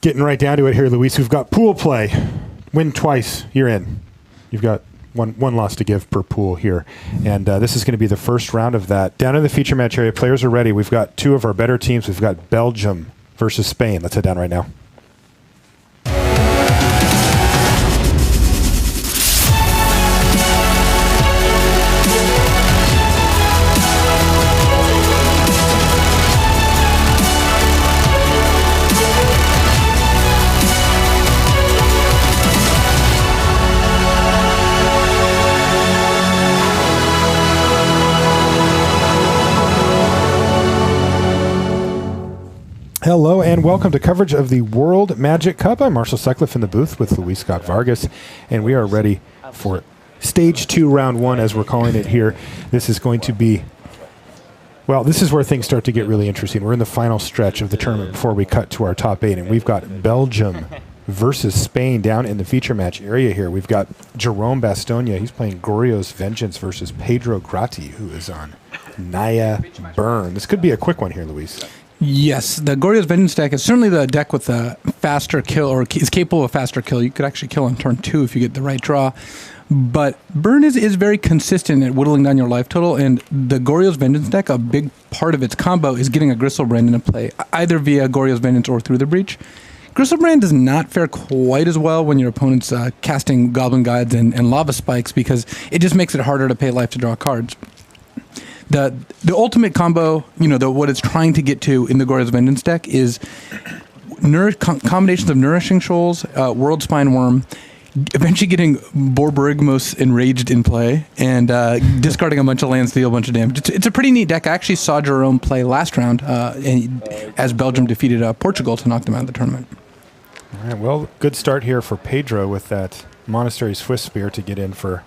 Getting right down to it here, Luis. We've got pool play. Win twice, you're in. You've got one loss to give per pool here. And this is going to be the first round of that. Down in the feature match area, players are ready. We've got two of our better teams. We've got Belgium versus Spain. Let's head down right now. Hello and welcome to coverage of the World Magic Cup. I'm Marshall Sutcliffe in the booth with Luis Scott Vargas, and we are ready for Stage 2, Round 1, as we're calling it here. This is going to be, well, this is where things start to get really interesting. We're in the final stretch of the tournament before we cut to our top 8, and we've got Belgium versus Spain down in the feature match area here. We've got Jerome Bastonia. He's playing Goryo's Vengeance versus Pedro Gratti, who is on Naya Burn. This could be a quick one here, Luis. Yes, the Goryo's Vengeance deck is certainly the deck with a faster kill, or is capable of faster kill. You could actually kill on turn 2 if you get the right draw. But Burn is very consistent at whittling down your life total, and the Goryo's Vengeance deck, a big part of its combo is getting a Gristlebrand into play, either via Goryo's Vengeance or through the Breach. Gristlebrand does not fare quite as well when your opponent's casting Goblin Guides and Lava Spikes, because it just makes it harder to pay life to draw cards. The ultimate combo, what it's trying to get to in the Goryo's Vengeance deck is combinations of Nourishing Shoals, World Spine Worm, eventually getting Borborygmos Enraged in play, and discarding a bunch of lands to deal a bunch of damage. It's a pretty neat deck. I actually saw Jerome play last round as Belgium defeated Portugal to knock them out of the tournament. All right, well, good start here for Pedro with that Monastery Swift Spear to get in for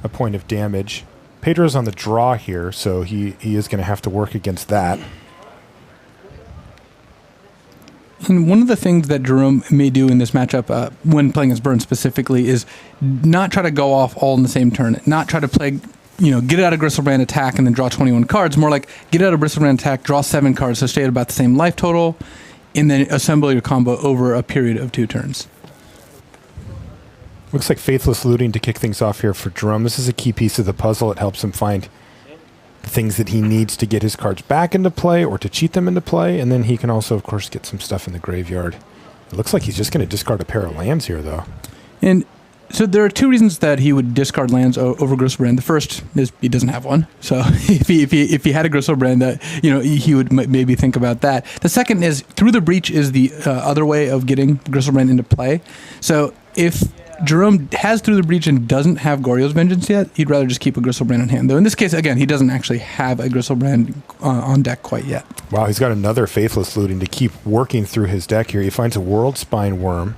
a point of damage. Pedro's on the draw here, so he is going to have to work against that. And one of the things that Jerome may do in this matchup, when playing as Burn specifically, is not try to go off all in the same turn. Not try to play, get out of Gristlebrand, attack, and then draw 21 cards. More like get out of Gristlebrand, attack, draw 7 cards, so stay at about the same life total, and then assemble your combo over a period of 2 turns. Looks like Faithless Looting to kick things off here for Jerome. This is a key piece of the puzzle. It helps him find the things that he needs to get his cards back into play or to cheat them into play. And then he can also, of course, get some stuff in the graveyard. It looks like he's just going to discard a pair of lands here, though. And so there are 2 reasons that he would discard lands over Gristlebrand. The first is he doesn't have one. So if he had a Gristlebrand, he would maybe think about that. The second is Through the Breach is the other way of getting Gristlebrand into play. So if Jerome has Through the Breach and doesn't have Goryo's Vengeance yet, he'd rather just keep a Gristlebrand in hand. Though in this case, again, he doesn't actually have a Gristlebrand on deck quite yet. Wow, he's got another Faithless Looting to keep working through his deck here. He finds a World Spine Worm.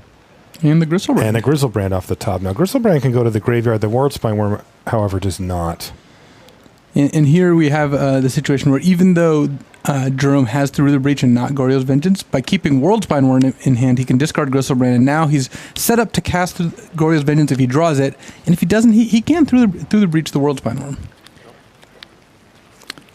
And the Gristlebrand. And the Gristlebrand off the top. Now, Gristlebrand can go to the graveyard. The World Spine Worm, however, does not. And here we have the situation where even though Jerome has Through the Breach and not Goryo's Vengeance, by keeping World Spine Worm in hand, he can discard Gristlebrand, and now he's set up to cast Goryo's Vengeance if he draws it, and if he doesn't, he can through the Breach the World Spine Worm.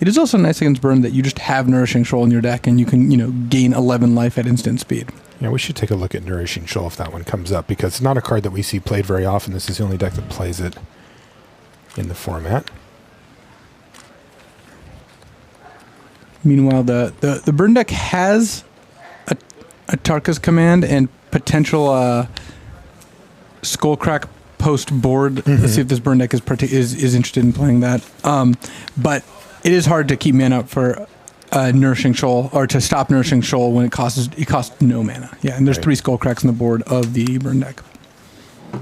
It is also nice against Burn that you just have Nourishing Shoal in your deck, and you can gain 11 life at instant speed. Yeah, we should take a look at Nourishing Shoal if that one comes up, because it's not a card that we see played very often. This is the only deck that plays it in the format. Meanwhile, the Burn deck has a Tarka's Command and potential Skullcrack post board. Mm-hmm. Let's see if this Burn deck is interested in playing that. But it is hard to keep mana up for Nourishing Shoal, or to stop Nourishing Shoal when it costs no mana. Yeah, and there's 3 Skullcracks on the board of the Burn deck.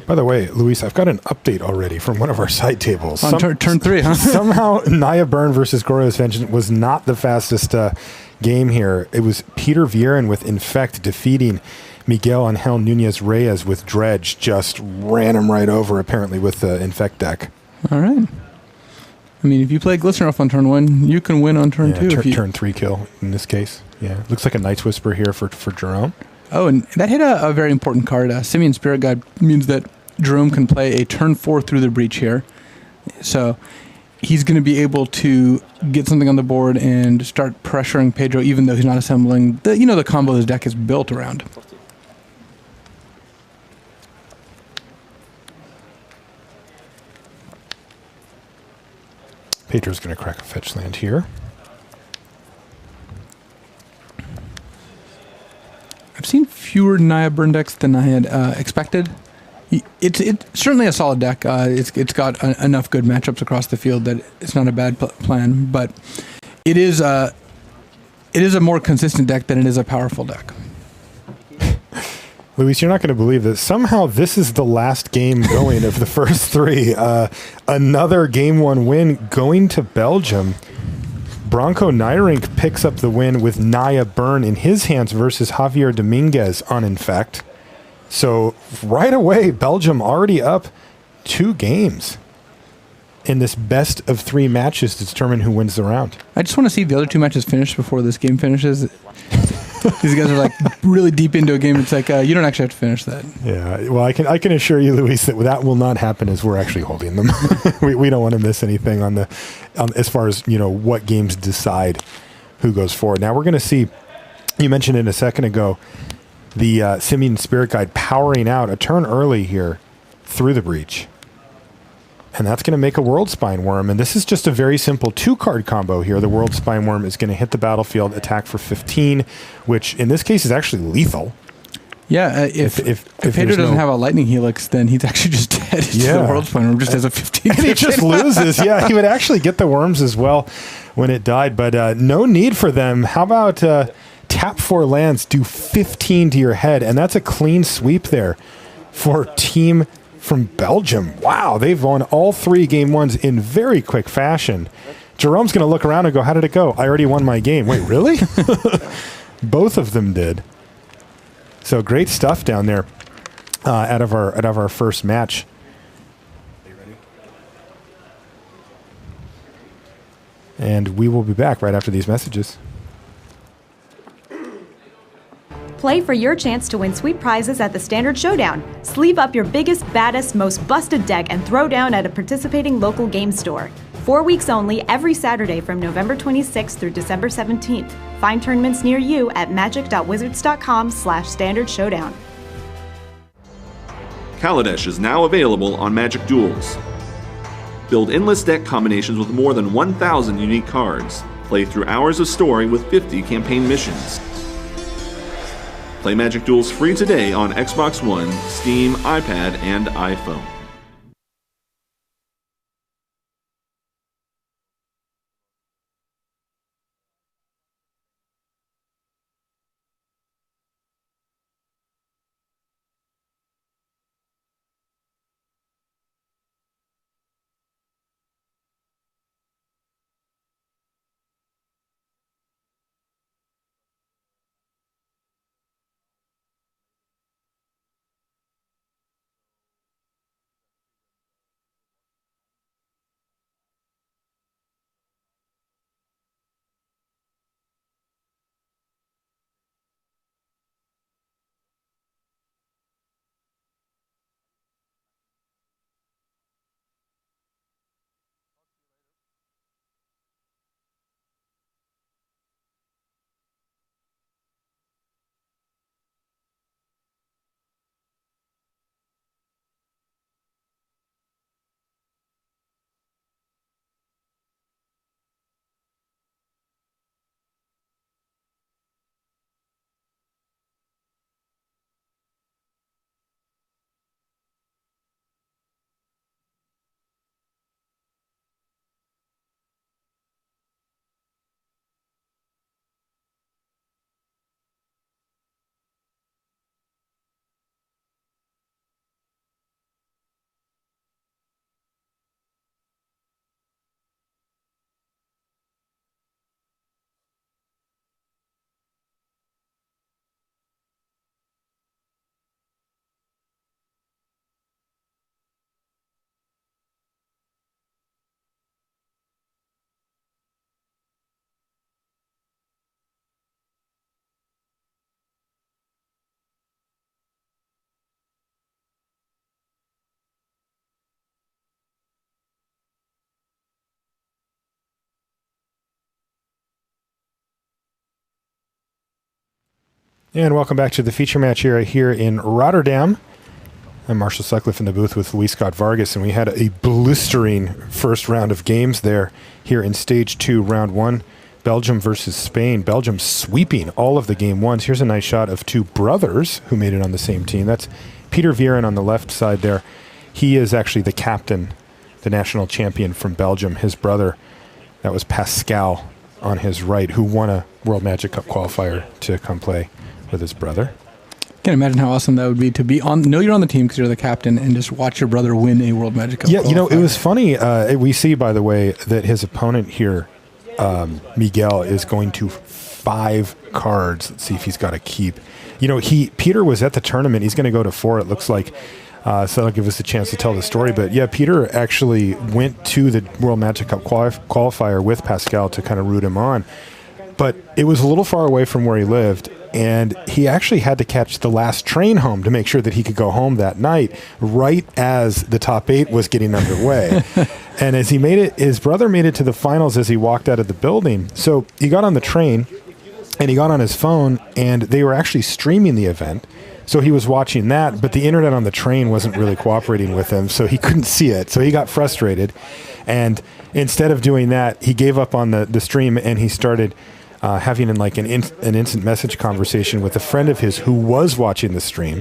By the way, Luis, I've got an update already from one of our side tables. On turn 3, huh? Somehow, Naya Burn versus Goryo's Vengeance was not the fastest game here. It was Peter Vieren with Infect defeating Miguel Angel Nunez Reyes with Dredge. Just ran him right over, apparently, with the Infect deck. All right. I mean, if you play Glistener off on turn 1, you can win on turn 2. Turn 3 kill in this case. Yeah, looks like a Night's Whisper here for Jerome. Oh, and that hit a very important card. Simian Spirit Guide means that Jerome can play a turn 4 Through the Breach here. So he's going to be able to get something on the board and start pressuring Pedro, even though he's not assembling the combo his deck is built around. Pedro's going to crack a fetch land here. I've seen fewer Naya burn decks than I had expected. It's certainly a solid deck. It's got enough good matchups across the field that it's not a bad plan, but it is a more consistent deck than it is a powerful deck. Luis, you're not going to believe this. Somehow this is the last game going of the first three. Another Game 1 win going to Belgium. Bronco Nyrink picks up the win with Naya Burn in his hands versus Javier Dominguez on Infect. So right away, Belgium already up 2 games in this best of 3 matches to determine who wins the round. I just want to see the other 2 matches finish before this game finishes. These guys are like really deep into a game. It's like you don't actually have to finish that. Yeah, well, I can assure you, Luis, that will not happen as we're actually holding them. we don't want to miss anything on the as far as what games decide who goes forward. Now we're going to see. You mentioned it a second ago, the Simian Spirit Guide powering out a turn early here through the breach. And that's going to make a World Spine Worm. And this is just a very simple 2-card combo here. The World Spine Worm is going to hit the battlefield, attack for 15, which in this case is actually lethal. Yeah, if Pedro doesn't have a Lightning Helix, then he's actually just dead to the World Spine Worm, just as a 15. And he just loses. Yeah, he would actually get the worms as well when it died. But no need for them. How about tap 4 lands, do 15 to your head? And that's a clean sweep there for Team from Belgium. Wow, they've won all 3 game 1s in very quick fashion. Jerome's going to look around and go, how did it go? I already won my game. Wait, really? Both of them did. So great stuff down there out of our first match. Are you ready? And we will be back right after these messages. Play for your chance to win sweet prizes at the Standard Showdown. Sleeve up your biggest, baddest, most busted deck and throw down at a participating local game store. 4 weeks only, every Saturday from November 26th through December 17th. Find tournaments near you at magic.wizards.com/Standard Showdown. Kaladesh is now available on Magic Duels. Build endless deck combinations with more than 1,000 unique cards. Play through hours of story with 50 campaign missions. Play Magic Duels free today on Xbox One, Steam, iPad, and iPhone. And welcome back to the feature match here in Rotterdam. I'm Marshall Sutcliffe in the booth with Luis Scott Vargas, and we had a blistering first round of games there here in Stage 2, Round 1, Belgium versus Spain. Belgium sweeping all of the game ones. Here's a nice shot of two brothers who made it on the same team. That's Peter Vieren on the left side there. He is actually the captain, the national champion from Belgium. His brother, that was Pascal on his right, who won a World Magic Cup qualifier to come play with his brother. Can't imagine how awesome that would be to be know you're on the team because you're the captain and just watch your brother win a World Magic Cup. Yeah, qualifier. it was funny. We see, by the way, that his opponent here, Miguel, is going to 5 cards. Let's see if he's got a keep. Peter was at the tournament. He's going to go to 4, it looks like. So that'll give us a chance to tell the story. But yeah, Peter actually went to the World Magic Cup qualifier with Pascal to kind of root him on. But it was a little far away from where he lived, and he actually had to catch the last train home to make sure that he could go home that night, right as the top 8 was getting underway. And as he made it, his brother made it to the finals as he walked out of the building. So he got on the train, and he got on his phone, and they were actually streaming the event. So he was watching that, but the internet on the train wasn't really cooperating with him, so he couldn't see it. So he got frustrated, and instead of doing that, he gave up on the stream, and he started having an instant message conversation with a friend of his who was watching the stream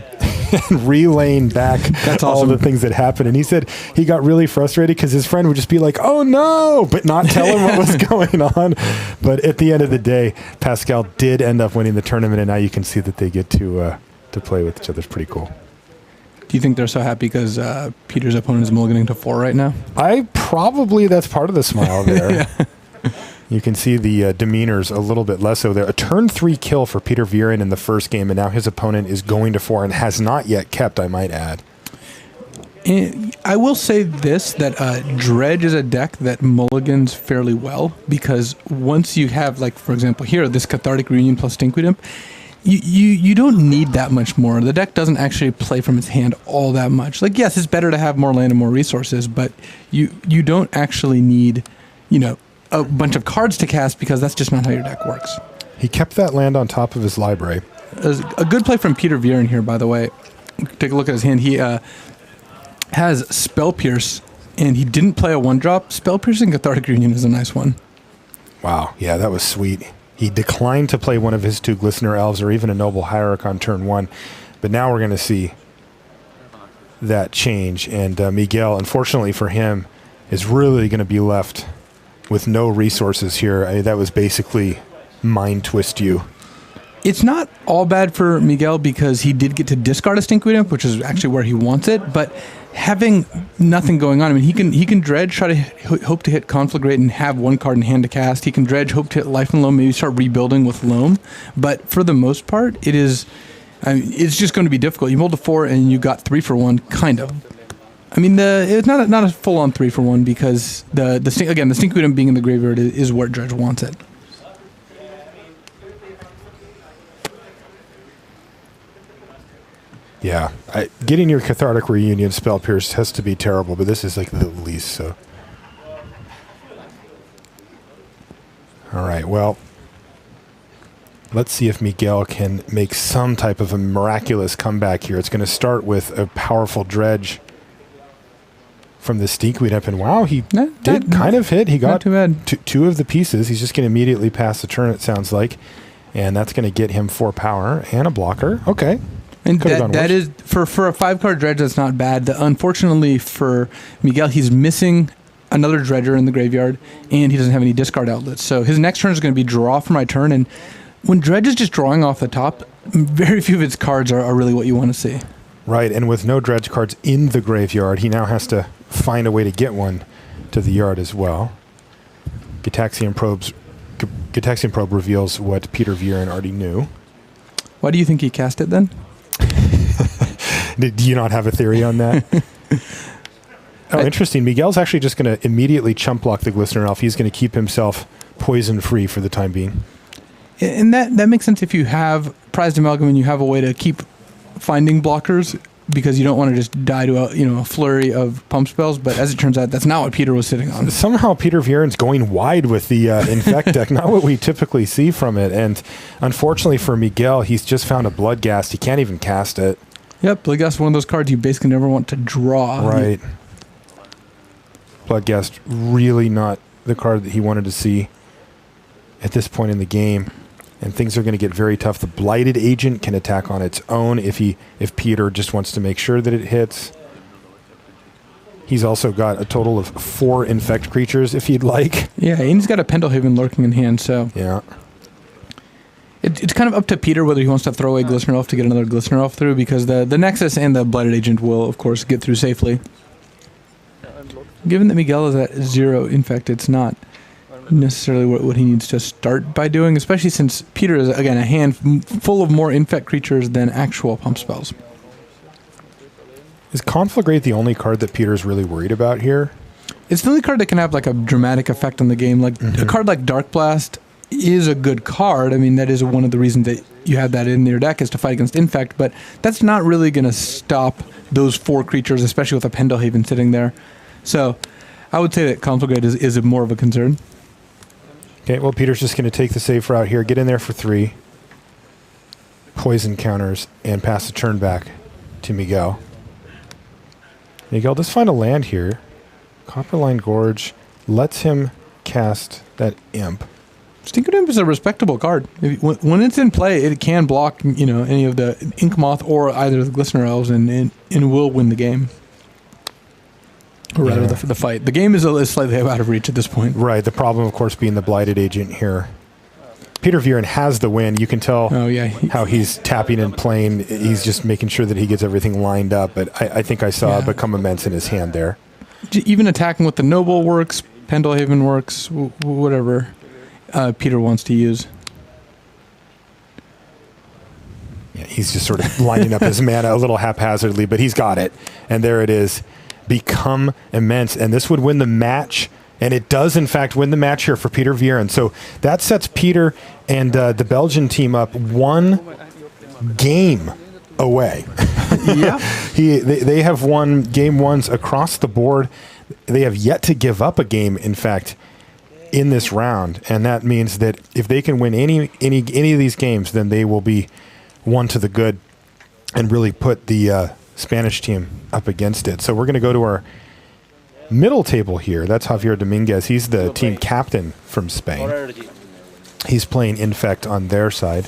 and relaying back all the things that happened. And he said he got really frustrated because his friend would just be like, "Oh no," but not tell him what was going on. But at the end of the day, Pascal did end up winning the tournament, and now you can see that they get to play with each other. It's pretty cool. Do you think they're so happy because Peter's opponent is mulliganing to 4 right now? That's part of the smile there. Yeah. You can see the demeanors a little bit less so there. A turn 3 kill for Peter Vieren in the first game, and now his opponent is going to 4 and has not yet kept, I might add. And I will say this, that Dredge is a deck that mulligans fairly well, because once you have, like, for example, here, this Cathartic Reunion plus Stinkweed Imp, you don't need that much more. The deck doesn't actually play from its hand all that much. Like, yes, it's better to have more land and more resources, but you don't actually need, a bunch of cards to cast, because that's just not how your deck works. He kept that land on top of his library. A good play from Peter Vieren here, by the way. Take a look at his hand. He has Spell Pierce, and he didn't play a 1-drop. Spell Piercing Cathartic Reunion is a nice one. Wow, yeah, that was sweet. He declined to play one of his 2 Glistener Elves or even a Noble Hierarch on turn 1. But now we're going to see that change. And Miguel, unfortunately for him, is really going to be left with no resources here. That was basically mind twist you. It's not all bad for Miguel because he did get to discard a Stinkweed Imp, which is actually where he wants it. But having nothing going on, I mean, he can Dredge, try to hope to hit Conflagrate and have 1 card in hand to cast. He can Dredge, hope to hit Life and Loam, maybe start rebuilding with Loam. But for the most part, it's just going to be difficult. You rolled a 4 and you got 3 for 1, kind of. I mean, it's not a full-on 3 for 1 because the Stinkweed Imp being in the graveyard is where Dredge wants it. Yeah, getting your Cathartic Reunion Spell Pierce has to be terrible, but this is like the least. So, all right, well, let's see if Miguel can make some type of a miraculous comeback here. It's going to start with a powerful Dredge from the Stinkweed Imp, and wow, he did kind of hit. He got two of the pieces. He's just going to immediately pass the turn, it sounds like, and that's going to get him 4 power and a blocker. Okay. And that is, for a 5-card Dredge, that's not bad. Unfortunately for Miguel, he's missing another Dredger in the graveyard, and he doesn't have any discard outlets. So his next turn is going to be draw for my turn, and when Dredge is just drawing off the top, very few of its cards are really what you want to see. Right, and with no Dredge cards in the graveyard, he now has to find a way to get one to the yard as well. Gitaxian Probe reveals what Peter Vieren already knew. Why do you think he cast it then? Do you not have a theory on that? Interesting. Miguel's actually just going to immediately chump block the Glistener Elf. He's going to keep himself poison free for the time being. And that makes sense if you have Prized Amalgam and you have a way to keep finding blockers, because you don't want to just die to a flurry of pump spells. But as it turns out, that's not what Peter was sitting on. Somehow Peter Vieren's going wide with the Infect deck, not what we typically see from it. And unfortunately for Miguel, he's just found a Bloodghast. He can't even cast it. Yep, Bloodghast, one of those cards you basically never want to draw. Right. Bloodghast, really not the card that he wanted to see at this point in the game. And things are going to get very tough. The Blighted Agent can attack on its own if Peter just wants to make sure that it hits. He's also got a total of 4 Infect creatures if he'd like. Yeah, and he's got a Pendlehaven lurking in hand, so... Yeah. It's kind of up to Peter whether he wants to throw away Glistener Elf to get another Glistener Elf through, because the Nexus and the Blighted Agent will, of course, get through safely. Given that Miguel is at 0 Infect, it's not necessarily what he needs to start by doing, especially since Peter is, again, a hand full of more Infect creatures than actual pump spells. Is Conflagrate the only card that Peter's really worried about here? It's the only card that can have like a dramatic effect on the game. Like a card like Dark Blast is a good card. I mean, that is one of the reasons that you have that in your deck is to fight against Infect, but that's not really going to stop those 4 creatures, especially with a Pendlehaven sitting there. So I would say that Conflagrate is more of a concern. Okay, well, Peter's just going to take the safe route here, get in there for 3, poison counters, and pass the turn back to Miguel. Miguel does find a land here. Copperline Gorge lets him cast that Imp. Stinkered Imp is a respectable card. When it's in play, it can block any of the Ink Moth or either of the Glistener Elves and will win the game. Or rather, the fight. The game is slightly out of reach at this point. Right, the problem, of course, being the Blighted Agent here. Peter Viren has the win. You can tell how he's tapping and playing. He's just making sure that he gets everything lined up. But I think I saw it become immense in his hand there. Even attacking with the Noble works, Pendlehaven works, whatever Peter wants to use. Yeah, he's just sort of lining up his mana a little haphazardly, but he's got it. And there it is. Become immense. And this would win the match. And it does, in fact, win the match here for Peter Viren. So that sets Peter and the Belgian team up 1 game away. Yeah. They have won game 1s across the board. They have yet to give up a game, in fact, in this round. And that means that if they can win any of these games, then they will be 1 to the good and really put the Spanish team up against it. So we're going to go to our middle table here. That's Javier Dominguez. He's the team captain from Spain. He's playing Infect on their side.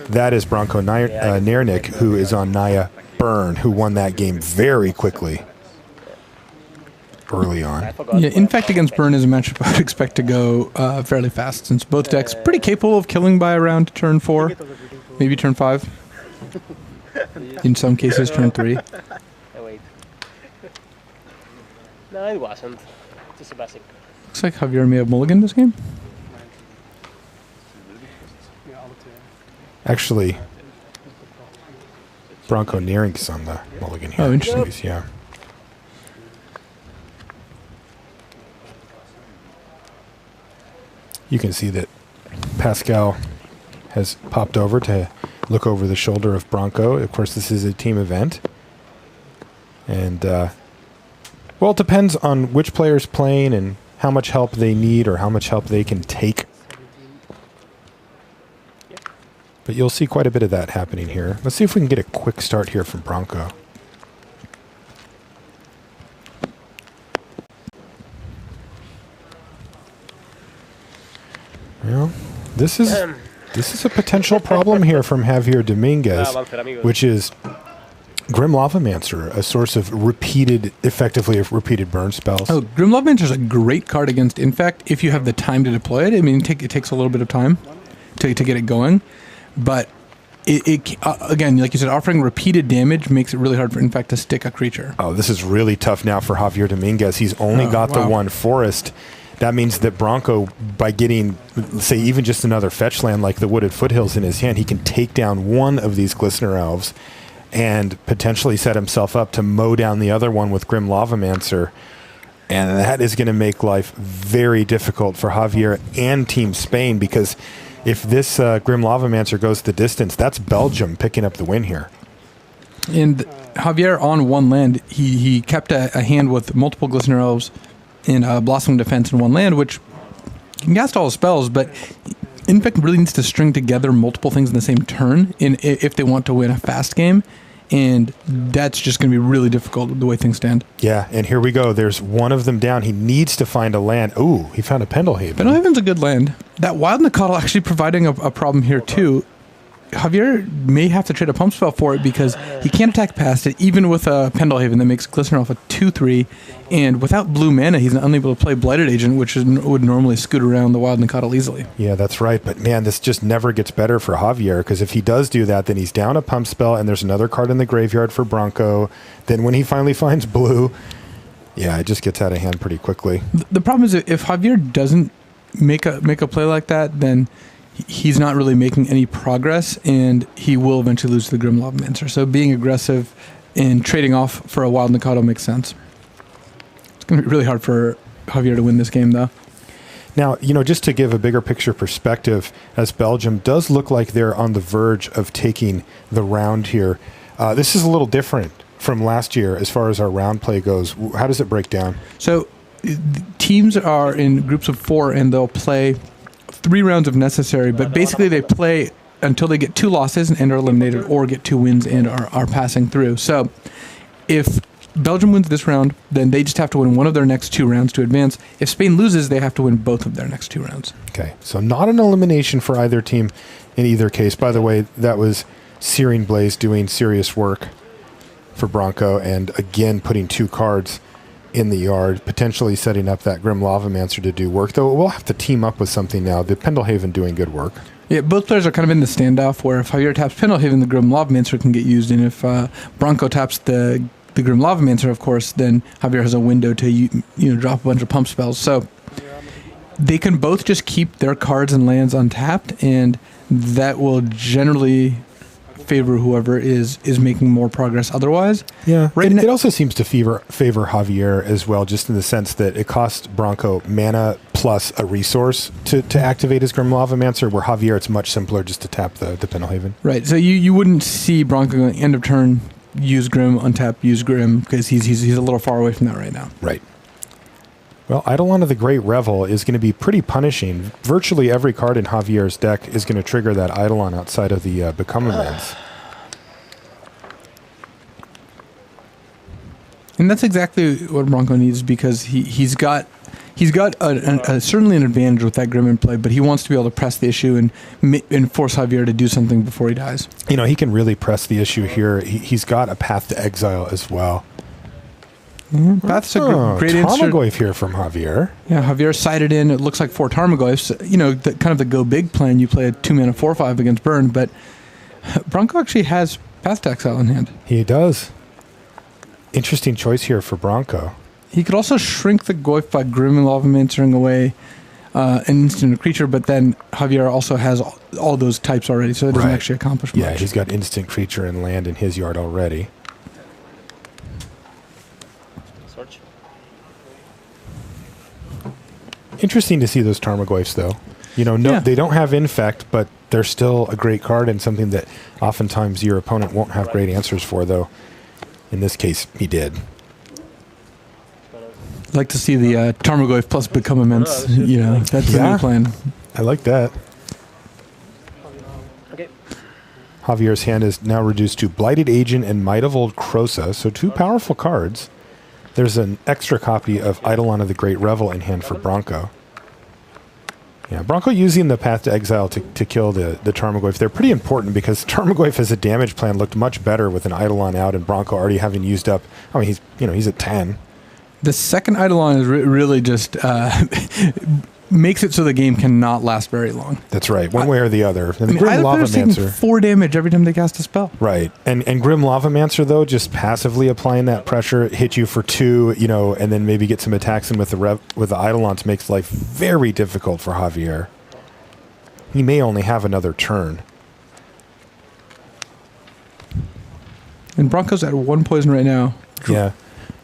That is Branko Niernik, who is on Naya Burn, who won that game very quickly early on. Yeah, Infect against Burn is a matchup I would expect to go fairly fast, since both decks pretty capable of killing by around turn 4, maybe turn 5. In some cases, turn 3. No, it wasn't. Just a basic. Looks like Javier may have mulliganed this game. Actually, Branko Niernik's on the mulligan here. Oh, interesting. Yeah. You can see that Pascal has popped over to look over the shoulder of Branko. Of course, this is a team event. And, well, it depends on which player's playing and how much help they need or how much help they can take. But you'll see quite a bit of that happening here. Let's see if we can get a quick start here from Branko. Well, this is a potential problem here from Javier Dominguez, which is Grim Lavamancer, a source of effectively repeated burn spells. Oh, Grim Lavamancer is a great card against Infect if you have the time to deploy it. I mean, it takes a little bit of time to get it going, but again, like you said, offering repeated damage makes it really hard for Infect to stick a creature. Oh, this is really tough now for Javier Dominguez. He's only got the 1 forest. That means that Branko, by getting, say, even just another fetch land like the Wooded Foothills in his hand, he can take down 1 of these Glistener Elves and potentially set himself up to mow down the other one with Grim Lavamancer. And that is going to make life very difficult for Javier and Team Spain, because if this Grim Lavamancer goes the distance, that's Belgium picking up the win here. And Javier, on 1 land, he kept a hand with multiple Glistener Elves and Blossom Defense in 1 land, which can cast all his spells, but Infect really needs to string together multiple things in the same turn if they want to win a fast game. And that's just going to be really difficult the way things stand. Yeah, and here we go. There's one of them down. He needs to find a land. Ooh, he found a Pendelhaven. Pendelhaven's a good land. That Wild Nacatl actually providing a problem here, too. Javier may have to trade a pump spell for it because he can't attack past it, even with a Pendelhaven that makes Glistener off a 2/3. And without blue mana, he's unable to play Blighted Agent, which would normally scoot around the Wild Nacatl easily. Yeah, that's right. But man, this just never gets better for Javier, because if he does do that, then he's down a pump spell, and there's another card in the graveyard for Bronco. Then when he finally finds blue, yeah, it just gets out of hand pretty quickly. The problem is if Javier doesn't make a play like that, then he's not really making any progress, and he will eventually lose to the Grim Lavamancer. So being aggressive and trading off for a Wild Nacatl makes sense. It's going to be really hard for Javier to win this game, though. Now, just to give a bigger picture perspective, as Belgium does look like they're on the verge of taking the round here. This is a little different from last year as far as our round play goes. How does it break down? So teams are in groups of 4, and they'll play 3 rounds if necessary, but basically they play until they get 2 losses and are eliminated, or get 2 wins and are passing through. So if Belgium wins this round, then they just have to win one of their next 2 rounds to advance. If Spain loses, they have to win both of their next 2 rounds. Okay, so not an elimination for either team in either case. By the way, that was Searing Blaze doing serious work for Bronco, and again putting 2 cards in the yard, potentially setting up that Grim Lavamancer to do work, though we'll have to team up with something now. The Pendelhaven doing good work. Yeah, both players are kind of in the standoff where if Javier taps Pendelhaven, the Grim Lavamancer can get used, and if Bronco taps the Grim Lavamancer, of course, then Javier has a window to drop a bunch of pump spells. So they can both just keep their cards and lands untapped, and that will generally favor whoever is making more progress otherwise. Yeah, it also seems to favor Javier as well, just in the sense that it costs Bronco mana plus a resource to activate his Grim Lavamancer, where Javier, it's much simpler just to tap the Pendelhaven. Right, so you wouldn't see Bronco going end of turn, use Grim, untap, use Grim, because he's a little far away from that right now. Right. Well, Eidolon of the Great Revel is going to be pretty punishing. Virtually every card in Javier's deck is going to trigger that Eidolon outside of the Become Immense. And that's exactly what Bronco needs, because he's got certainly an advantage with that Grim in play, but he wants to be able to press the issue and force Javier to do something before he dies. He can really press the issue here. He's got a Path to Exile as well. Path's a great answer. Tarmogoyf here from Javier. Yeah, Javier sided in. It looks like 4 Tarmogoyfs. Kind of the go big plan. You play a 2-mana 4/5 against Burn, but Bronco actually has Path to Exile in hand. He does. Interesting choice here for Bronco. He could also shrink the Goyf by Grim and Lavamancer away an instant creature, but then Javier also has all those types already, so it doesn't actually accomplish much. Yeah, he's got instant creature and land in his yard already. Search. Interesting to see those Tarmogoyfs, though. They don't have Infect, but they're still a great card and something that oftentimes your opponent won't have great answers for, though. In this case, he did. I'd like to see the Tarmogoyf plus Become Immense. That's the new plan. I like that. Okay. Javier's hand is now reduced to Blighted Agent and Might of Old Krosa, so 2 powerful cards. There's an extra copy of Eidolon of the Great Revel in hand for Bronco. Yeah, Bronco using the Path to Exile to kill the Tarmogoyf. They're pretty important because Tarmogoyf as a damage plan looked much better with an Eidolon out and Bronco already having used up. I mean, he's at 10. The second Eidolon is really just makes it so the game cannot last very long. That's right, one way or the other. And the Grim Lavamancer, 4 damage every time they cast a spell. Right, and Grim Lavamancer, though, just passively applying that pressure, hit you for 2, and then maybe get some attacks in with the Eidolons makes life very difficult for Javier. He may only have another turn. And Bronco's at 1 poison right now. Yeah.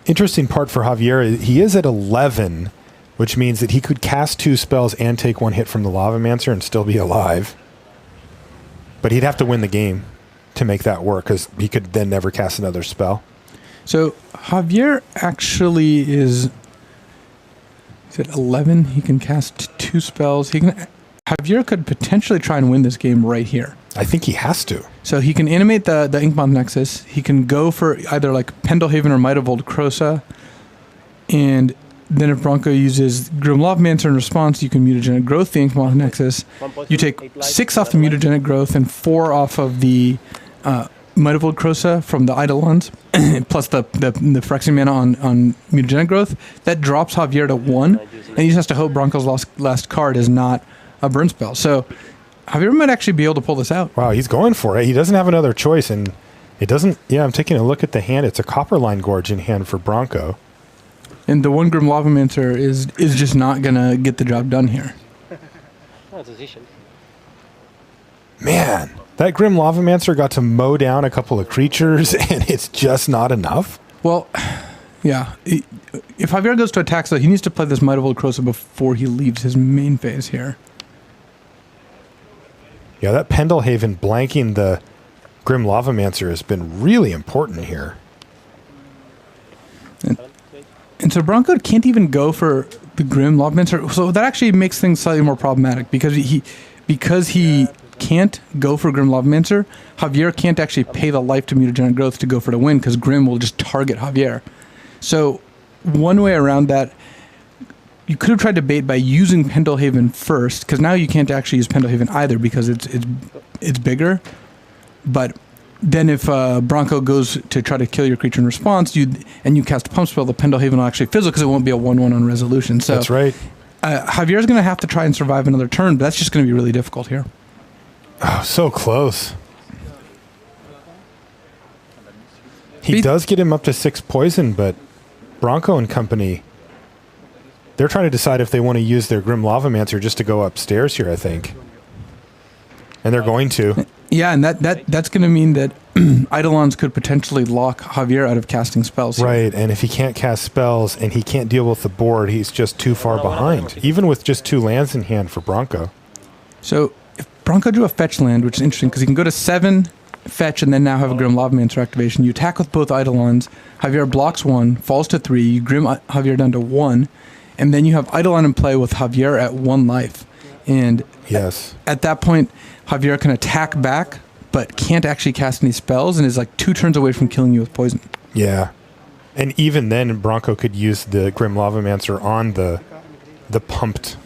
Interesting part for Javier, he is at 11, which means that he could cast 2 spells and take 1 hit from the Lavamancer and still be alive. But he'd have to win the game to make that work, because he could then never cast another spell. So Javier actually is at 11. He can cast 2 spells. He can Javier could potentially try and win this game right here. I think he has to. So he can animate the Inkmoth Nexus. He can go for either like Pendelhaven or Might of Old Crosa. And then if Bronco uses Grim Lavamancer in response, you can Mutagenic Growth the Inkmoth Nexus. You take 6 off the Mutagenic Growth and 4 off of the Might of Old Crosa from the Eidolons, plus the Phyrexian mana on Mutagenic Growth. That drops Javier to 1, and he just has to hope Bronco's last card is not a burn spell. So Javier might actually be able to pull this out. Wow, he's going for it. He doesn't have another choice, and it doesn't... Yeah, I'm taking a look at the hand. It's a Copperline Gorge in hand for Bronco. And the 1 Grim Lavamancer is just not going to get the job done here. Man, that Grim Lavamancer got to mow down a couple of creatures, and it's just not enough. Well, yeah. If Javier goes to attack, so he needs to play this Might of Old Crosa before he leaves his main phase here. Yeah, that Pendelhaven blanking the Grim Lavamancer has been really important here. And so Bronco can't even go for the Grim Lavamancer. So that actually makes things slightly more problematic because he can't go for Grim Lavamancer. Javier can't actually pay the life to Mutagenic Growth to go for the win because Grim will just target Javier. So one way around that, you could have tried to bait by using Pendelhaven first, because now you can't actually use Pendelhaven either because it's bigger. But then if Bronco goes to try to kill your creature in response, you cast a Pump Spell, the Pendelhaven will actually fizzle because it won't be a 1/1 on resolution. So that's right. Javier's going to have to try and survive another turn, but that's just going to be really difficult here. Oh, so close. He does get him up to 6 poison, but Bronco and company, they're trying to decide if they want to use their Grim Lavamancer just to go upstairs here, I think. And they're going to. Yeah, and that's going to mean that Eidolons could potentially lock Javier out of casting spells here. Right, and if he can't cast spells and he can't deal with the board, he's just too far behind, even with just 2 lands in hand for Bronco. So if Bronco drew a fetch land, which is interesting because he can go to 7, fetch, and then now have a Grim Lavamancer activation. You attack with both Eidolons. Javier blocks 1, falls to 3. You Grim Javier down to 1. And then you have Eidolon in play with Javier at 1 life. And yes, at that point, Javier can attack back, but can't actually cast any spells and is like 2 turns away from killing you with poison. Yeah. And even then, Bronco could use the Grim Lavamancer on the pumped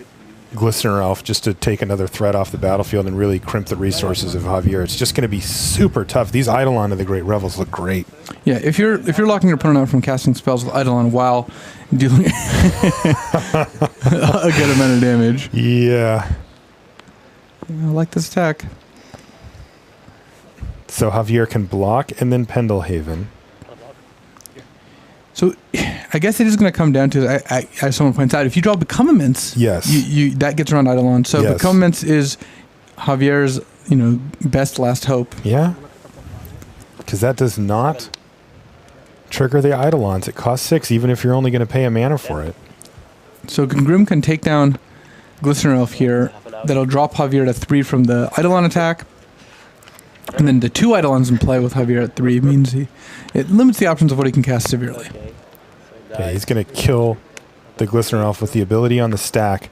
Glistener Elf just to take another threat off the battlefield and really crimp the resources of Javier. It's just going to be super tough. These Eidolon of the Great Revels look great. Yeah, if you're locking your opponent out from casting spells with Eidolon while dealing a good amount of damage. Yeah. I like this attack. So Javier can block and then Pendelhaven. So I guess it is going to come down to, as someone points out, if you draw Become Immense, yes, you that gets around Eidolon. So yes. Become Immense is Javier's best last hope. Yeah. Because that does not trigger the Eidolons. It costs 6 even if you're only going to pay a mana for it. So Grim can take down Glistener Elf here. That'll drop Javier to 3 from the Eidolon attack. And then the 2 Eidolons in play with Javier at 3 means it limits the options of what he can cast severely. Okay, he's going to kill the Glistener Elf with the ability on the stack.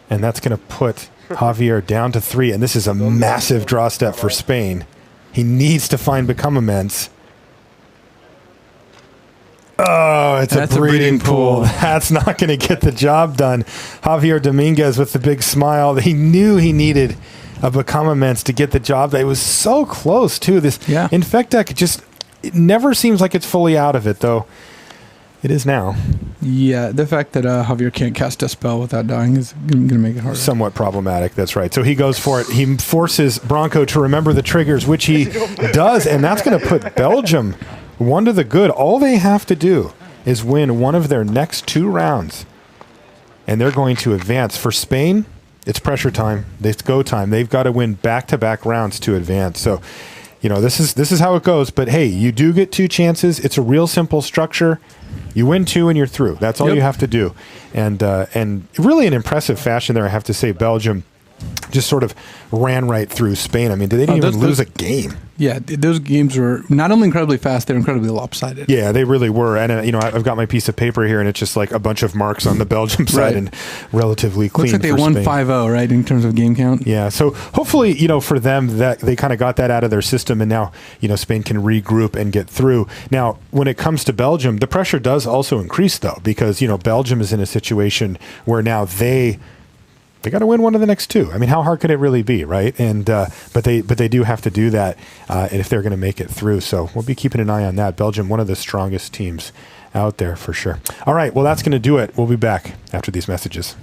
And that's going to put Javier down to 3. And this is a massive draw step for Spain. He needs to find Become Immense. Oh, it's a breeding pool. That's not going to get the job done. Javier Dominguez with the big smile. He knew he needed a Become Immense to get the job. It was so close, too. This Infect deck it never seems like it's fully out of it, though. It is now. Yeah, the fact that Javier can't cast a spell without dying is going to make it harder. Somewhat problematic, that's right. So he goes for it. He forces Bronco to remember the triggers, which he does, and that's going to put Belgium 1 to the good. All they have to do is win one of their next 2 rounds, and they're going to advance. For Spain, it's pressure time. It's go time. They've got to win back-to-back rounds to advance. So, this is how it goes. But, hey, you do get 2 chances. It's a real simple structure. You win 2 and you're through. That's all you have to do. And really an impressive fashion there, I have to say. Belgium just sort of ran right through Spain. I mean, they didn't even lose a game. Yeah, those games were not only incredibly fast, they're incredibly lopsided. Yeah, they really were. And, I've got my piece of paper here, and it's just like a bunch of marks on the Belgium side and relatively clean. Looks like they won 5-0, right, in terms of game count? Yeah, so hopefully, for them, that they kind of got that out of their system, and now, Spain can regroup and get through. Now, when it comes to Belgium, the pressure does also increase, though, because, Belgium is in a situation where now they got to win one of the next two. I mean, how hard could it really be, right? And but they do have to do that if they're going to make it through. So we'll be keeping an eye on that. Belgium, one of the strongest teams out there for sure. All right, well, that's going to do it. We'll be back after these messages.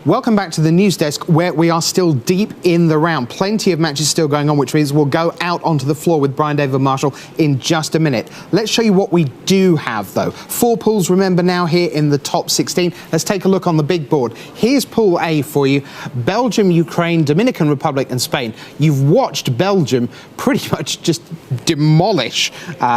Welcome back to the news desk, where we are still deep in the round. Plenty of matches still going on, which means we'll go out onto the floor with Brian David Marshall in just a minute. Let's show you what we do have, though. 4 pools, remember, now here in the top 16. Let's take a look on the big board. Here's Pool A for you. Belgium, Ukraine, Dominican Republic and Spain. You've watched Belgium pretty much just demolish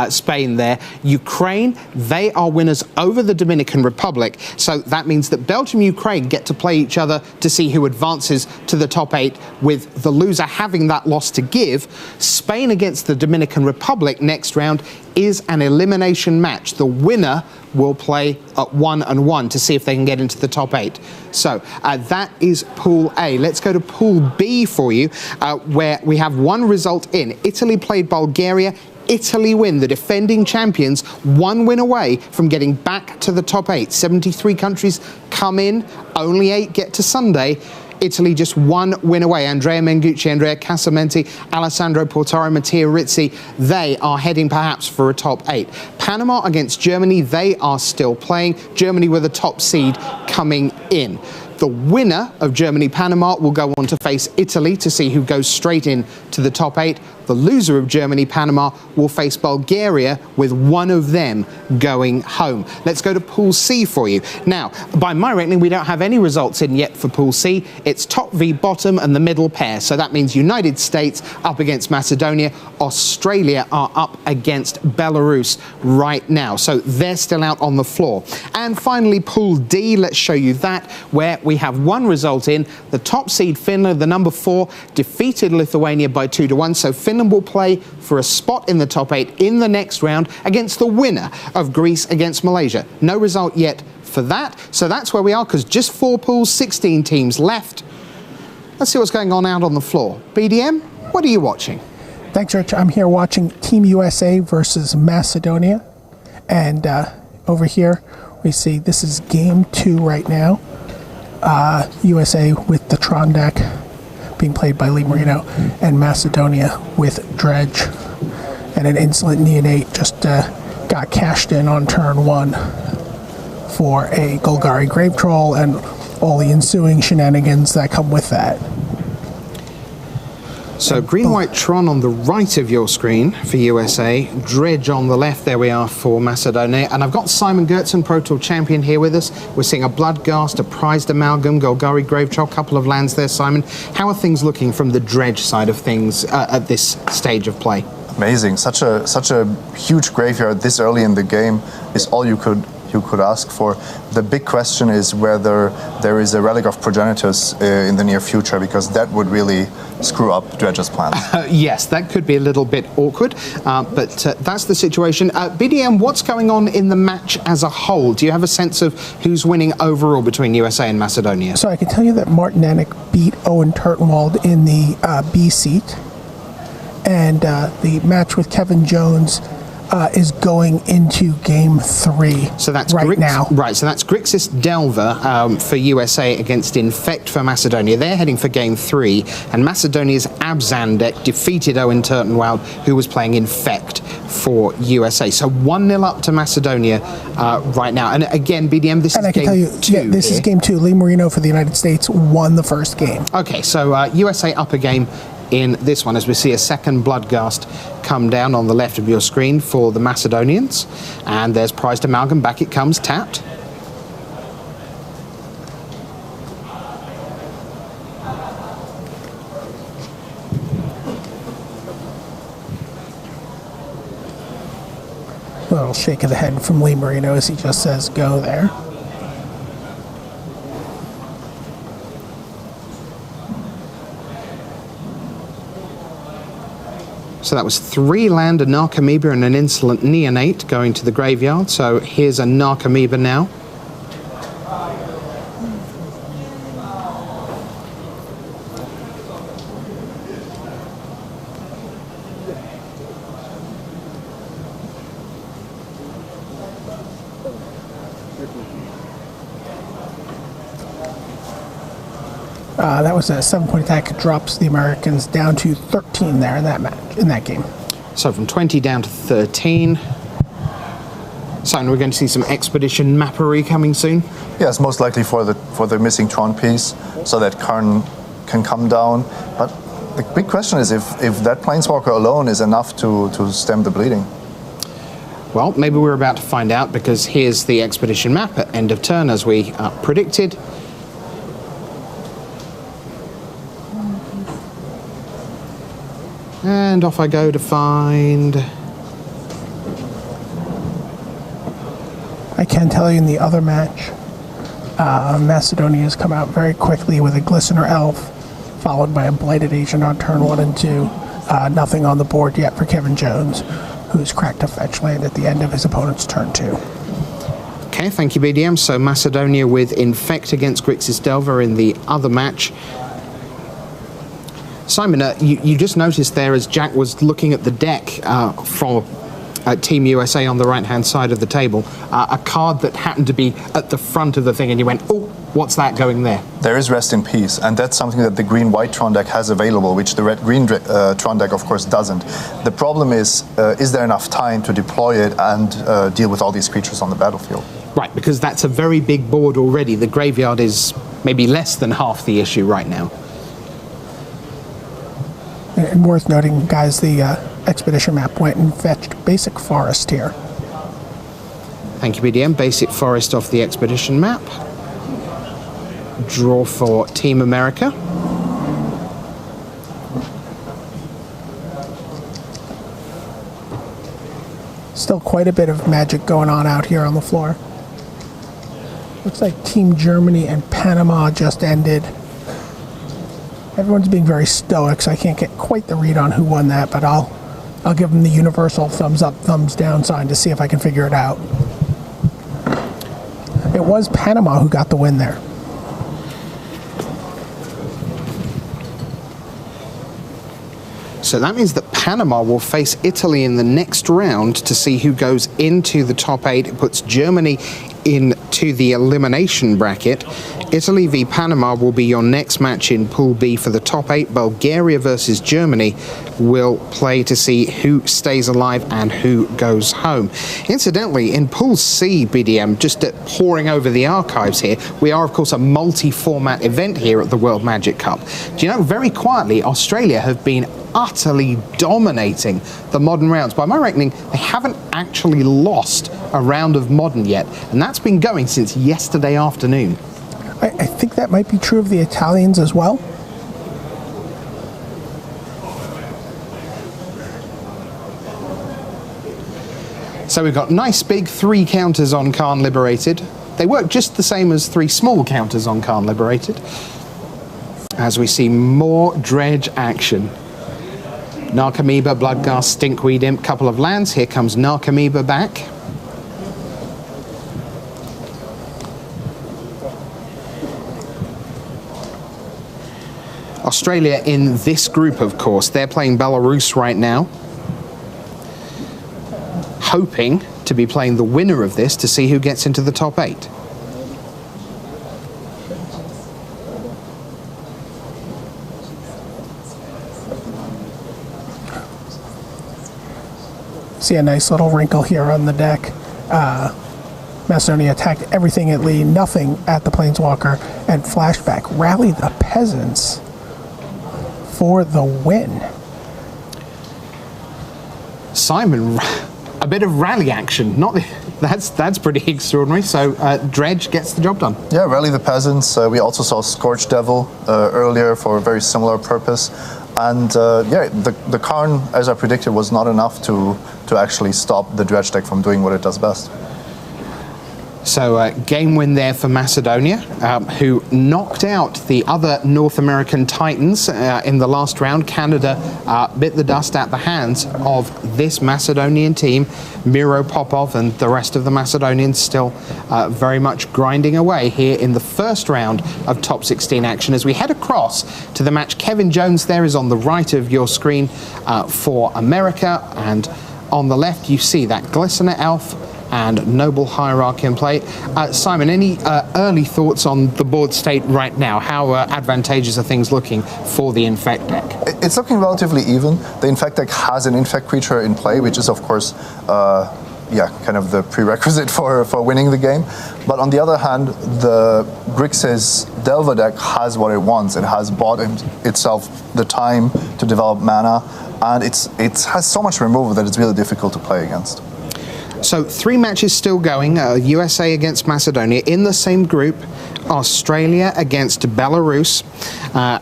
Spain there. Ukraine, they are winners over the Dominican Republic. So that means that Belgium and Ukraine get to play each other to see who advances to the top 8, with the loser having that loss to give. Spain against the Dominican Republic next round is an elimination match. The winner will play at 1-1 to see if they can get into the top 8. So that is Pool A. Let's go to Pool B for you, where we have one result in. Italy played Bulgaria. Italy win, the defending champions, 1 win away from getting back to the top 8. 73 countries come in, only 8 get to Sunday. Italy just 1 win away. Andrea Mengucci, Andrea Casamenti, Alessandro Portaro, Mattia Rizzi, they are heading perhaps for a top 8. Panama against Germany, they are still playing. Germany with a top seed coming in. The winner of Germany-Panama will go on to face Italy to see who goes straight in to the top 8. The loser of Germany-Panama will face Bulgaria, with one of them going home. Let's go to Pool C for you. Now, by my reckoning, we don't have any results in yet for Pool C. It's top v bottom and the middle pair. So that means United States up against Macedonia. Australia are up against Belarus right now. So they're still out on the floor. And finally, Pool D, let's show you that, where we have one result in. The top seed Finland, the number 4, defeated Lithuania by 2-1. So Finland will play for a spot in the top 8 in the next round against the winner of Greece against Malaysia. No result yet for that. So that's where we are, because just 4 pools, 16 teams left. Let's see what's going on out on the floor. BDM, what are you watching? Thanks, Rich. I'm here watching Team USA versus Macedonia. And over here, we see this is game 2 right now. USA with the Tron deck being played by Lee Marino, and Macedonia with Dredge. And an Insolent Neonate just got cashed in on turn 1 for a Golgari Grave Troll and all the ensuing shenanigans that come with that. So green-white Tron on the right of your screen for USA, Dredge on the left, there we are for Macedonia. And I've got Simon Gertzen, Pro Tour champion, here with us. We're seeing a Bloodghast, a Prized Amalgam, Golgari Grave Troll, couple of lands there, Simon. How are things looking from the Dredge side of things at this stage of play? Amazing. Such a huge graveyard this early in the game is all you could ask for. The big question is whether there is a relic of progenitors in the near future, because that would really screw up Dredge's plans. Yes, that could be a little bit awkward, but that's the situation. BDM, what's going on in the match as a whole? Do you have a sense of who's winning overall between USA and Macedonia? So I can tell you that Martin Anik beat Owen Turtenwald in the B seat, and the match with Kevin Jones is going into game 3. So that's now. Right, so that's Grixis Delver for USA against Infect for Macedonia. They're heading for game 3, and Macedonia's Abzan deck defeated Owen Turtenwald, who was playing Infect for USA. So 1-0 up to Macedonia right now. And again, BDM, this is game 2. Yeah, this is game 2. Lee Marino for the United States won the first game. Okay, so USA up a game in this one, as we see a second Bloodghast come down on the left of your screen for the Macedonians. And there's Prized Amalgam, back it comes, tapped. A little shake of the head from Lee Marino as he just says go there. So that was 3 land, a Narcomoeba and an Insolent Neonate going to the graveyard. So here's a Narcomoeba now. That was a 7-point attack. It drops the Americans down to 13 there in that match, in that game. So from 20 down to 13. So we're going to see some Expedition mappery coming soon. Yes, most likely for the missing Tron piece, so that Karn can come down. But the big question is if that Planeswalker alone is enough to stem the bleeding. Well, maybe we're about to find out, because here's the Expedition map at end of turn, as we predicted. And off I go to find... I can tell you in the other match, Macedonia has come out very quickly with a Glistener Elf, followed by a Blighted Agent on turn 1 and 2. Nothing on the board yet for Kevin Jones, who's cracked a fetch land at the end of his opponent's turn 2. Okay, thank you, BDM. So Macedonia with Infect against Grixis Delver in the other match. Simon, you just noticed there, as Jack was looking at the deck from Team USA on the right-hand side of the table, a card that happened to be at the front of the thing, and you went, oh, what's that going there? There is Rest in Peace, and that's something that the green-white Tron deck has available, which the red-green Tron deck, of course, doesn't. The problem is there enough time to deploy it and deal with all these creatures on the battlefield? Right, because that's a very big board already. The graveyard is maybe less than half the issue right now. And worth noting, guys, the expedition map went and fetched Basic Forest here. Thank you, BDM. Basic Forest off the expedition map. Draw for Team America. Still quite a bit of magic going on out here on the floor. Looks like Team Germany and Panama just ended. Everyone's being very stoic, so I can't get quite the read on who won that, but I'll give them the universal thumbs up, thumbs down sign to see if I can figure it out. It was Panama who got the win there. So that means that Panama will face Italy in the next round to see who goes into the top 8. It puts Germany into the elimination bracket. Italy v Panama will be your next match in Pool B for the top 8. Bulgaria versus Germany will play to see who stays alive and who goes home. Incidentally, in Pool C, BDM, just poring over the archives here, we are, of course, a multi-format event here at the World Magic Cup. Do you know, very quietly, Australia have been utterly dominating the modern rounds. By my reckoning, they haven't actually lost a round of modern yet, and that's been going since yesterday afternoon. I think that might be true of the Italians as well. So we've got nice big 3 counters on Khan Liberated. They work just the same as 3 small counters on Khan Liberated. As we see more dredge action. Narcomoeba, Bloodghast, Stinkweed Imp, couple of lands. Here comes Narcomoeba back. Australia in this group, of course. They're playing Belarus right now. Hoping to be playing the winner of this to see who gets into the top 8. See a nice little wrinkle here on the deck. Macedonia attacked everything at Lee, nothing at the Planeswalker, and flashback. Rally the Peasants for the win. Simon, a bit of rally action. That's pretty extraordinary. So Dredge gets the job done. Yeah, Rally the Peasants. We also saw Scorch Devil earlier for a very similar purpose. And yeah, the Karn, as I predicted, was not enough to actually stop the Dredge deck from doing what it does best. So game win there for Macedonia, who knocked out the other North American Titans in the last round. Canada bit the dust at the hands of this Macedonian team. Miro Popov and the rest of the Macedonians still very much grinding away here in the first round of top 16 action. As we head across to the match, Kevin Jones there is on the right of your screen for America, and on the left you see that Glistener Elf and Noble Hierarch in play. Simon, any early thoughts on the board state right now? How advantageous are things looking for the Infect deck? It's looking relatively even. The Infect deck has an Infect creature in play, which is of course yeah, kind of the prerequisite for winning the game. But on the other hand, the Grixis Delver deck has what it wants. It has bought itself the time to develop mana, and it has so much removal that it's really difficult to play against. So 3 matches still going, USA against Macedonia. In the same group, Australia against Belarus.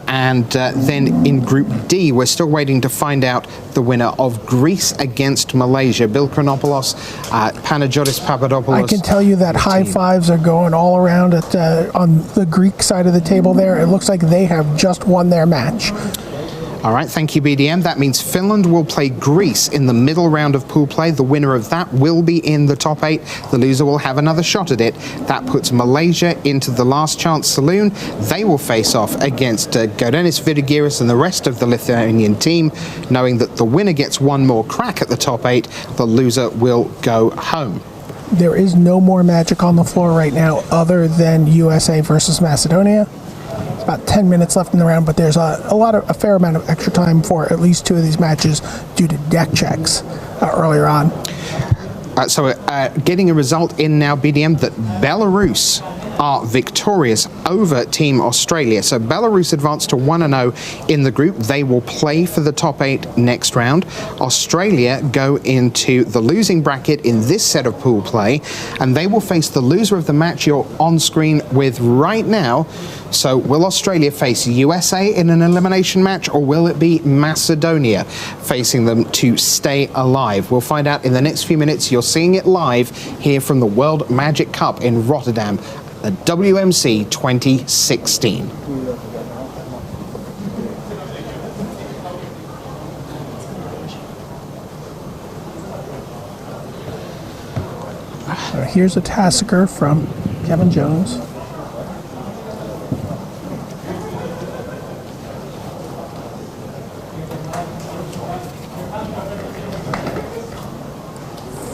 And then in Group D, we're still waiting to find out the winner of Greece against Malaysia. Bill Chronopoulos, Panagiotis Papadopoulos. I can tell you that high fives are going all around on the Greek side of the table there. It looks like they have just won their match. All right, thank you, BDM. That means Finland will play Greece in the middle round of pool play. The winner of that will be in the top 8. The loser will have another shot at it. That puts Malaysia into the last chance saloon. They will face off against Godenis Vidigiris and the rest of the Lithuanian team. Knowing that the winner gets one more crack at the top 8, the loser will go home. There is no more magic on the floor right now other than USA versus Macedonia. About 10 minutes left in the round, but there's a fair amount of extra time for at least 2 of these matches due to deck checks earlier on. Getting a result in now, BDM, that Belarus are victorious over Team Australia. So Belarus advanced to 1-0 in the group. They will play for the top 8 next round. Australia go into the losing bracket in this set of pool play, and they will face the loser of the match you're on screen with right now. So will Australia face USA in an elimination match, or will it be Macedonia facing them to stay alive? We'll find out in the next few minutes. You're seeing it live here from the World Magic Cup in Rotterdam, the WMC 2016. Here's a Tassiger from Kevin Jones.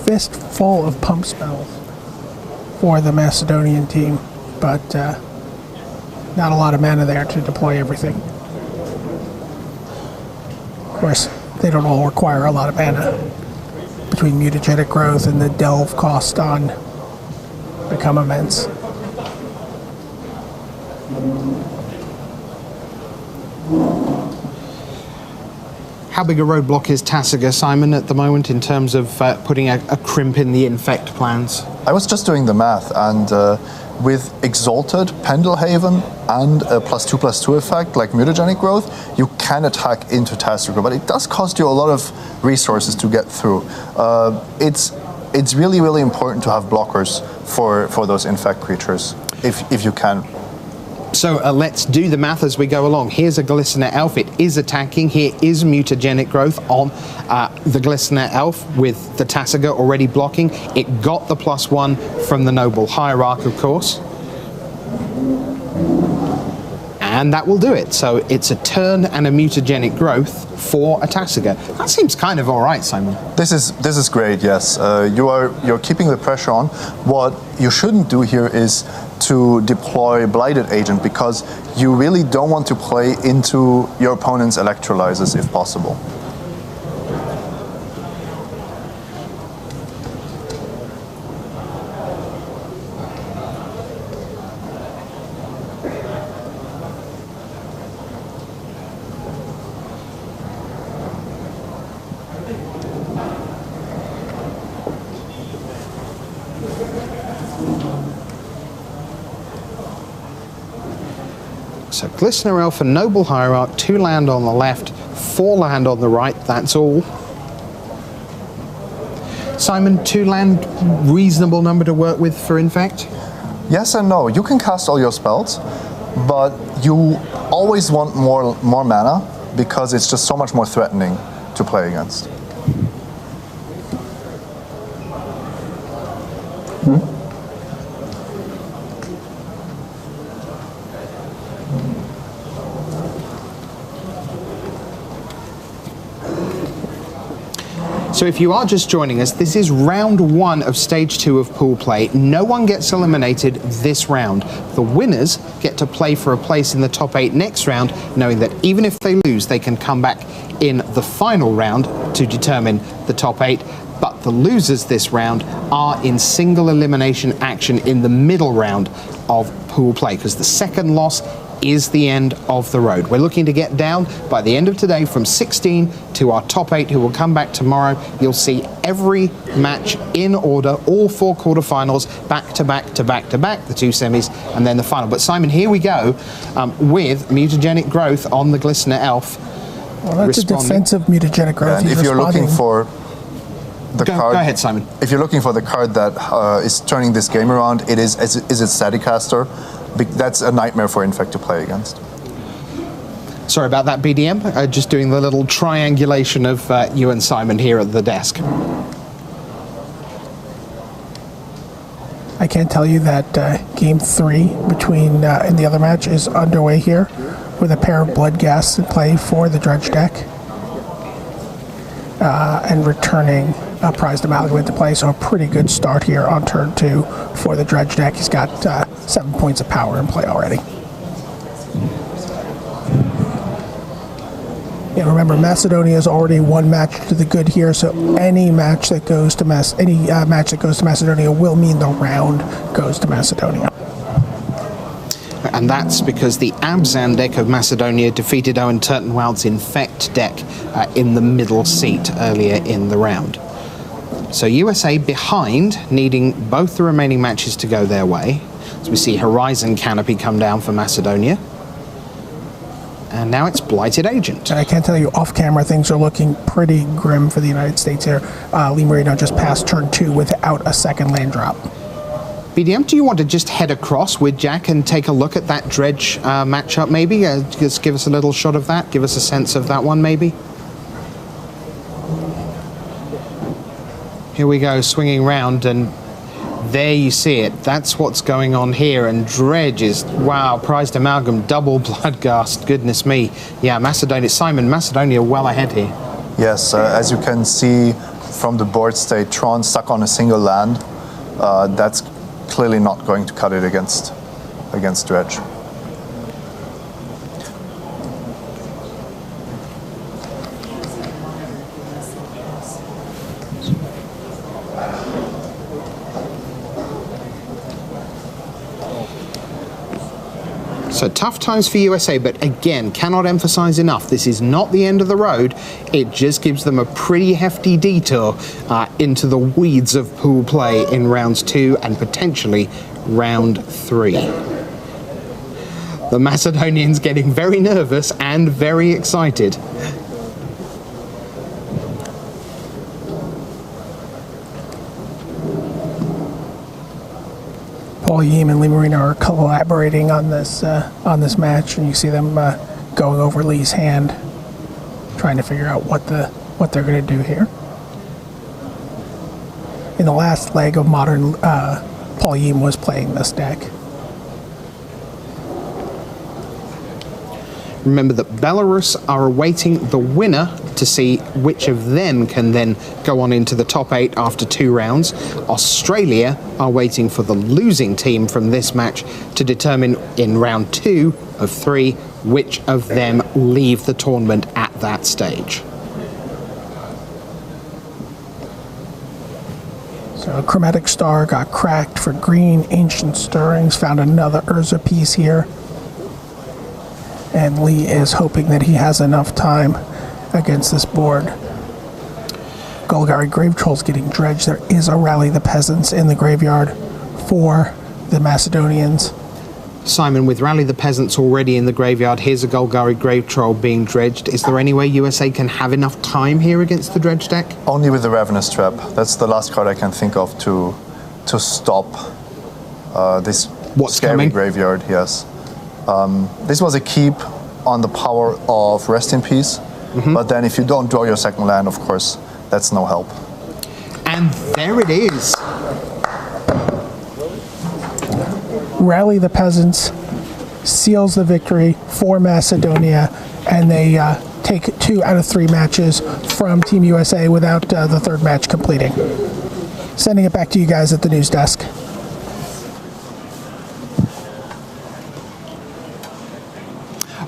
Fistful of pump spells for the Macedonian team, but not a lot of mana there to deploy everything. Of course, they don't all require a lot of mana. Between mutagenic growth and the delve cost on become immense. How big a roadblock is Tassiger, Simon, at the moment in terms of putting a crimp in the infect plans? I was just doing the math, and with Exalted, Pendelhaven, and a +2/+2 effect like mutagenic growth, you can attack into Tassiger, but it does cost you a lot of resources to get through. It's really, really important to have blockers for those infect creatures, if you can. So let's do the math as we go along. Here's a Glistener Elf. It is attacking. Here is mutagenic growth on the Glistener Elf with the Tassiger already blocking. It got the +1 from the Noble Hierarch, of course. And that will do it. So it's a turn and a mutagenic growth for a Tassiger. That seems kind of all right, Simon. This is great. Yes, you're keeping the pressure on. What you shouldn't do here is to deploy Blighted Agent, because you really don't want to play into your opponent's electrolyzers if possible. So Glistener Elf and Noble Hierarch, 2 land on the left, 4 land on the right, that's all. Simon, 2 land, reasonable number to work with for Infect? Yes and no. You can cast all your spells, but you always want more mana, because it's just so much more threatening to play against. So if you are just joining us, this is round 1 of stage 2 of pool play. No one gets eliminated this round. The winners get to play for a place in the top 8 next round, knowing that even if they lose, they can come back in the final round to determine the top 8. But the losers this round are in single elimination action in the middle round of pool play, because the second loss is the end of the road. We're looking to get down by the end of today from 16 to our top 8, who will come back tomorrow. You'll see every match in order, all 4 quarterfinals, back to back to back to back, the 2 semis, and then the final. But Simon, here we go with mutagenic growth on the Glistener Elf. Well, that's a defensive mutagenic growth. And if you're looking for the card, go ahead, Simon. If you're looking for the card that is turning this game around, it is it Staticaster. That's a nightmare for Infect to play against. Sorry about that, BDM. Just doing the little triangulation of you and Simon here at the desk. I can tell you that game 3 between in the other match is underway here, with a pair of Bloodghasts in play for the Dredge deck, and returning a Prized Amalgamate to play. So a pretty good start here on turn 2 for the Dredge deck. He's got 7 points of power in play already. remember, Macedonia has already one match to the good here, so any match that goes to Macedonia will mean the round goes to Macedonia. And that's because the Abzan deck of Macedonia defeated Owen Turtenwald's Infect deck in the middle seat earlier in the round. So USA behind, needing both the remaining matches to go their way. So we see Horizon Canopy come down for Macedonia. And now it's Blighted Agent. And I can tell you, off-camera, things are looking pretty grim for the United States here. Lee Marino just passed turn 2 without a second land drop. BDM, do you want to just head across with Jack and take a look at that Dredge matchup, maybe? Just give us a little shot of that, give us a sense of that one, maybe? Here we go, swinging round, and there you see it. That's what's going on here, and Dredge is, wow, prized amalgam, double Bloodghast, goodness me. Yeah, Macedonia, Simon, Macedonia well ahead here. Yes, as you can see from the board state, Tron stuck on a single land. That's clearly not going to cut it against Dredge. So tough times for USA, but again, cannot emphasize enough, this is not the end of the road. It just gives them a pretty hefty detour into the weeds of pool play in rounds 2 and potentially round 3. The Macedonians getting very nervous and very excited. Paul Yim and Lee Marino are collaborating on this match, and you see them going over Lee's hand, trying to figure out what they're going to do here. In the last leg of Modern, Paul Yim was playing this deck. Remember that Belarus are awaiting the winner to see which of them can then go on into the top 8 after 2 rounds. Australia are waiting for the losing team from this match to determine in round 2 of 3 which of them leave the tournament at that stage. So Chromatic Star got cracked for green. Ancient Stirrings found another Urza piece here. And Lee is hoping that he has enough time against this board. Golgari Grave Troll's getting dredged. There is a Rally the Peasants in the graveyard for the Macedonians. Simon, with Rally the Peasants already in the graveyard, here's a Golgari Grave Troll being dredged. Is there any way USA can have enough time here against the dredge deck? Only with the Ravenous Trap. That's the last card I can think of to stop this scary graveyard, yes. This was a keep on the power of Rest in Peace, but then if you don't draw your second land, of course, that's no help. And there it is. Rally the Peasants seals the victory for Macedonia, and they take 2 out of 3 matches from Team USA without the third match completing. Sending it back to you guys at the news desk.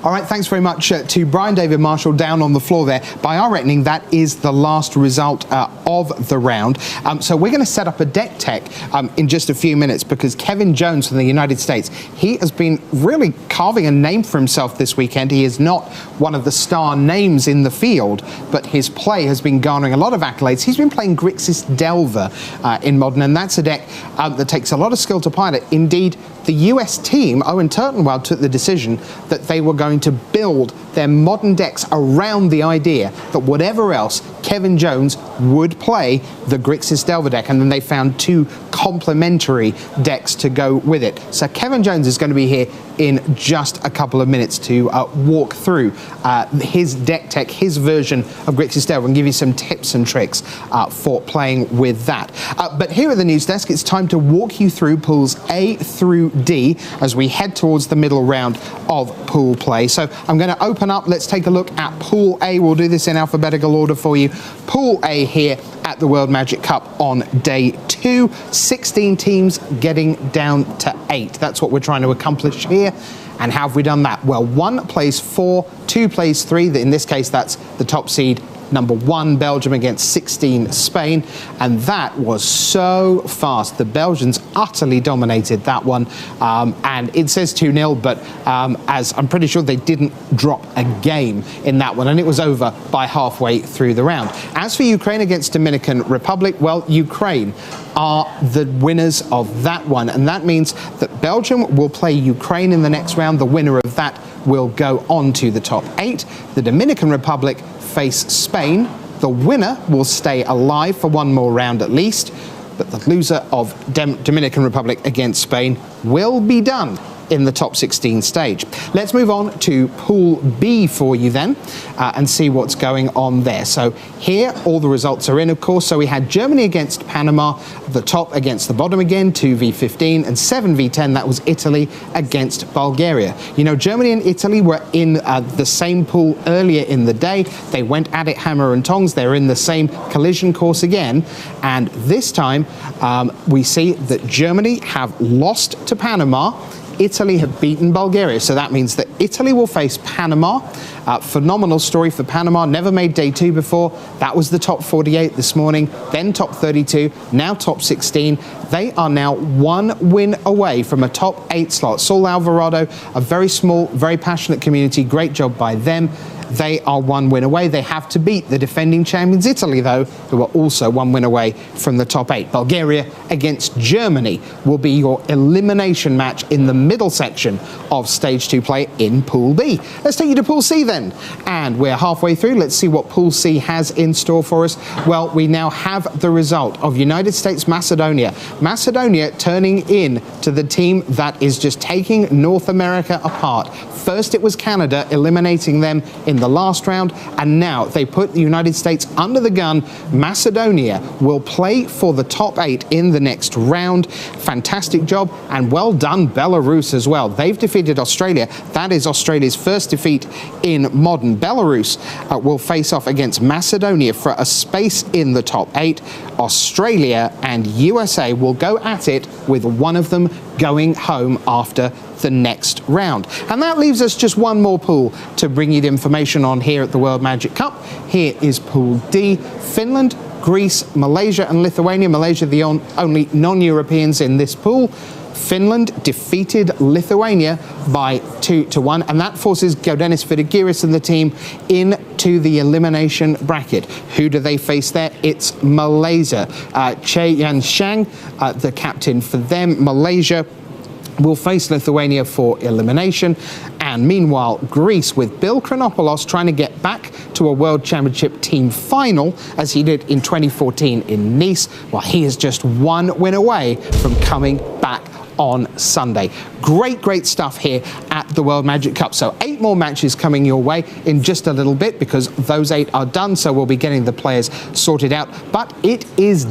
All right, thanks very much to Brian David Marshall down on the floor there. By our reckoning, that is the last result of the round. So we're going to set up a deck tech in just a few minutes, because Kevin Jones from the United States, he has been really carving a name for himself this weekend. He is not one of the star names in the field, but his play has been garnering a lot of accolades. He's been playing Grixis Delver in Modern, and that's a deck that takes a lot of skill to pilot. Indeed, the US team, Owen Turtenwald, took the decision that they were going to build their Modern decks around the idea that whatever else, Kevin Jones would play the Grixis Delver deck, and then they found 2 complementary decks to go with it. So Kevin Jones is going to be here in just a couple of minutes to walk through his deck tech, his version of Grixis Delver, and give you some tips and tricks for playing with that. But here at the news desk, it's time to walk you through pools A through D as we head towards the middle round of pool play. So I'm going to open up. Let's take a look at Pool A. We'll do this in alphabetical order for you. Pool A here at the World Magic Cup on day 2. 16 teams getting down to 8. That's what we're trying to accomplish here. And how have we done that? Well, 1 plays 4, 2 plays 3. In this case, that's the top seed, number 1 Belgium against 16 Spain, and that was so fast. The Belgians utterly dominated that one, and it says 2-0, but as I'm pretty sure they didn't drop a game in that one, and it was over by halfway through the round. As for Ukraine against Dominican Republic, well, Ukraine are the winners of that one, and that means that Belgium will play Ukraine in the next round. The winner of that will go on to the top 8. The Dominican Republic face Spain. The winner will stay alive for one more round at least, but the loser of Dominican Republic against Spain will be done in the top 16 stage. Let's move on to Pool B for you then and see what's going on there. So here all the results are in, of course. So we had Germany against Panama, the top against the bottom again, 2v15, and 7v10, that was Italy against Bulgaria. You know, Germany and Italy were in the same pool earlier in the day. They went at it hammer and tongs. They're in the same collision course again. And this time we see that Germany have lost to Panama. Italy have beaten Bulgaria, so that means that Italy will face Panama. Phenomenal story for Panama, never made day 2 before. That was the top 48 this morning, then top 32, now top 16. They are now 1 win away from a top 8 slot. Saul Alvarado, a very small, very passionate community, great job by them. They are 1 win away. They have to beat the defending champions Italy, though, who are also 1 win away from the top 8. Bulgaria against Germany will be your elimination match in the middle section of Stage 2 play in Pool B. Let's take you to Pool C then. And we're halfway through. Let's see what Pool C has in store for us. Well, we now have the result of United States-Macedonia. Macedonia turning in to the team that is just taking North America apart. First it was Canada, eliminating them in the last round, and now they put the United States under the gun. Macedonia will play for the top 8 in the next round. Fantastic job, and well done Belarus as well. They've defeated Australia. That is Australia's first defeat in modern. Belarus will face off against Macedonia for a space in the top 8. Australia and USA will go at it, with one of them going home after the next round. And that leaves us just one more pool to bring you the information on here at the World Magic Cup. Here is Pool D. Finland, Greece, Malaysia and Lithuania. Malaysia the only non-Europeans in this pool. Finland defeated Lithuania by 2-1, and that forces Gaudenis Vidigiris and the team into the elimination bracket. Who do they face there? It's Malaysia. Che Yan Shang, the captain for them. Malaysia will face Lithuania for elimination. And meanwhile, Greece, with Bill Chronopoulos trying to get back to a World Championship team final, as he did in 2014 in Nice, well, he is just 1 win away from coming back on Sunday. Great stuff here at the World Magic Cup. So 8 more matches coming your way in just a little bit, because those 8 are done, so we'll be getting the players sorted out. But it is